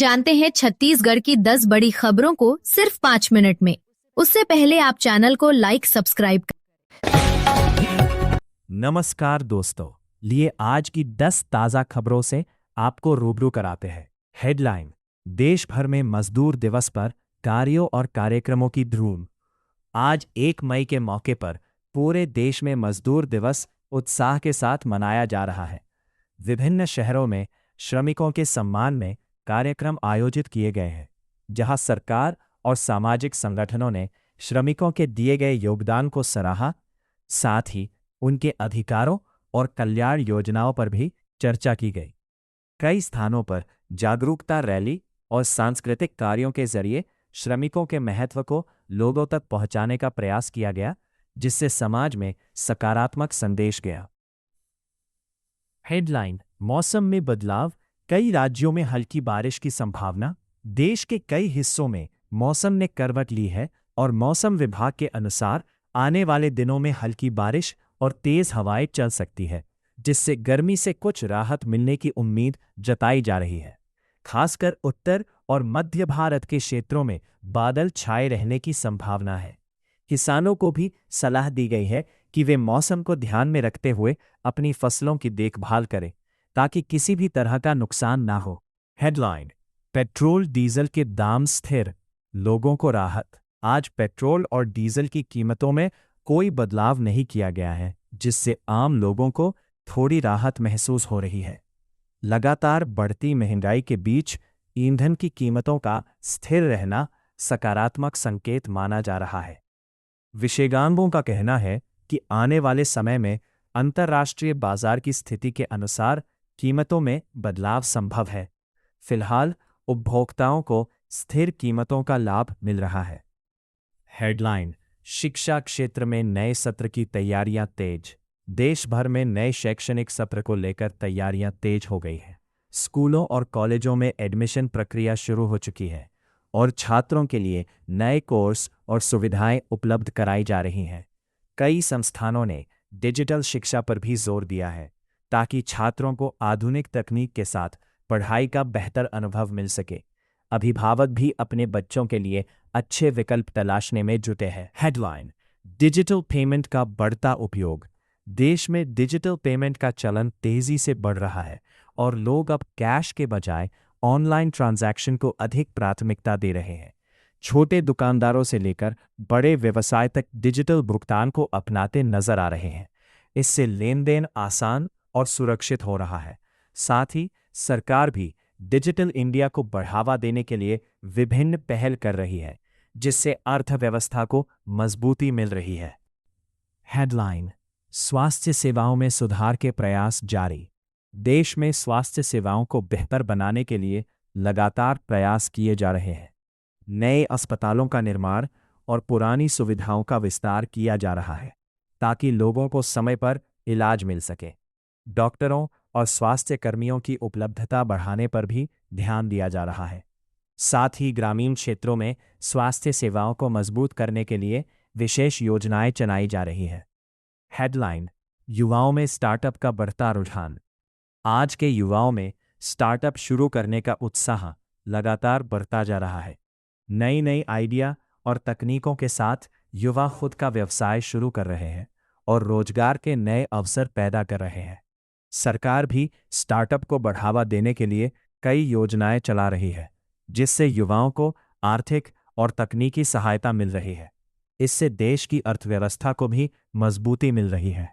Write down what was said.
जानते हैं छत्तीसगढ़ की 10 बड़ी खबरों को सिर्फ 5 मिनट में। उससे पहले आप चैनल को लाइक सब्सक्राइब नमस्कार दोस्तों, लिए आज की 10 ताज़ा खबरों से आपको रूबरू कराते हैं। हेडलाइन: देश भर में मजदूर दिवस पर कार्यों और कार्यक्रमों की धूम। आज 1 मई के मौके पर पूरे देश में मजदूर दिवस उत्साह के साथ मनाया जा रहा है। विभिन्न शहरों में श्रमिकों के सम्मान में कार्यक्रम आयोजित किए गए हैं, जहां सरकार और सामाजिक संगठनों ने श्रमिकों के दिए गए योगदान को सराहा। साथ ही उनके अधिकारों और कल्याण योजनाओं पर भी चर्चा की गई। कई स्थानों पर जागरूकता रैली और सांस्कृतिक कार्यों के जरिए श्रमिकों के महत्व को लोगों तक पहुंचाने का प्रयास किया गया, जिससे समाज में सकारात्मक संदेश गया। हेडलाइन: मौसम में बदलाव, कई राज्यों में हल्की बारिश की संभावना। देश के कई हिस्सों में मौसम ने करवट ली है और मौसम विभाग के अनुसार आने वाले दिनों में हल्की बारिश और तेज हवाएं चल सकती है, जिससे गर्मी से कुछ राहत मिलने की उम्मीद जताई जा रही है। खासकर उत्तर और मध्य भारत के क्षेत्रों में बादल छाए रहने की संभावना है। किसानों को भी सलाह दी गई है कि वे मौसम को ध्यान में रखते हुए अपनी फसलों की देखभाल करें, ताकि किसी भी तरह का नुकसान ना हो। हेडलाइन: पेट्रोल डीजल के दाम स्थिर, लोगों को राहत। आज पेट्रोल और डीजल की कीमतों में कोई बदलाव नहीं किया गया है, जिससे आम लोगों को थोड़ी राहत महसूस हो रही है। लगातार बढ़ती महंगाई के बीच ईंधन की कीमतों का स्थिर रहना सकारात्मक संकेत माना जा रहा है। विशेषज्ञों का कहना है कि आने वाले समय में अंतर्राष्ट्रीय बाजार की स्थिति के अनुसार कीमतों में बदलाव संभव है। फिलहाल उपभोक्ताओं को स्थिर कीमतों का लाभ मिल रहा है। हेडलाइन: शिक्षा क्षेत्र में नए सत्र की तैयारियां तेज। देश भर में नए शैक्षणिक सत्र को लेकर तैयारियां तेज हो गई हैं। स्कूलों और कॉलेजों में एडमिशन प्रक्रिया शुरू हो चुकी है और छात्रों के लिए नए कोर्स और सुविधाएं उपलब्ध कराई जा रही हैं। कई संस्थानों ने डिजिटल शिक्षा पर भी जोर दिया है, ताकि छात्रों को आधुनिक तकनीक के साथ पढ़ाई का बेहतर अनुभव मिल सके। अभिभावक भी अपने बच्चों के लिए अच्छे विकल्प तलाशने में जुटे हैं। हेडलाइन: डिजिटल पेमेंट का बढ़ता उपयोग। देश में डिजिटल पेमेंट का चलन तेजी से बढ़ रहा है और लोग अब कैश के बजाय ऑनलाइन ट्रांजैक्शन को अधिक प्राथमिकता दे रहे हैं। छोटे दुकानदारों से लेकर बड़े व्यवसाय तक डिजिटल भुगतान को अपनाते नजर आ रहे हैं। इससे लेन देन आसान और सुरक्षित हो रहा है। साथ ही सरकार भी डिजिटल इंडिया को बढ़ावा देने के लिए विभिन्न पहल कर रही है, जिससे अर्थव्यवस्था को मजबूती मिल रही है। हेडलाइन: स्वास्थ्य सेवाओं में सुधार के प्रयास जारी। देश में स्वास्थ्य सेवाओं को बेहतर बनाने के लिए लगातार प्रयास किए जा रहे हैं। नए अस्पतालों का निर्माण और पुरानी सुविधाओं का विस्तार किया जा रहा है, ताकि लोगों को समय पर इलाज मिल सके। डॉक्टरों और स्वास्थ्य कर्मियों की उपलब्धता बढ़ाने पर भी ध्यान दिया जा रहा है। साथ ही ग्रामीण क्षेत्रों में स्वास्थ्य सेवाओं को मजबूत करने के लिए विशेष योजनाएं चलाई जा रही हैं। हेडलाइन: युवाओं में स्टार्टअप का बढ़ता रुझान। आज के युवाओं में स्टार्टअप शुरू करने का उत्साह लगातार बढ़ता जा रहा है। नई नई आइडिया और तकनीकों के साथ युवा खुद का व्यवसाय शुरू कर रहे हैं और रोजगार के नए अवसर पैदा कर रहे हैं। सरकार भी स्टार्टअप को बढ़ावा देने के लिए कई योजनाएं चला रही है, जिससे युवाओं को आर्थिक और तकनीकी सहायता मिल रही है। इससे देश की अर्थव्यवस्था को भी मजबूती मिल रही है।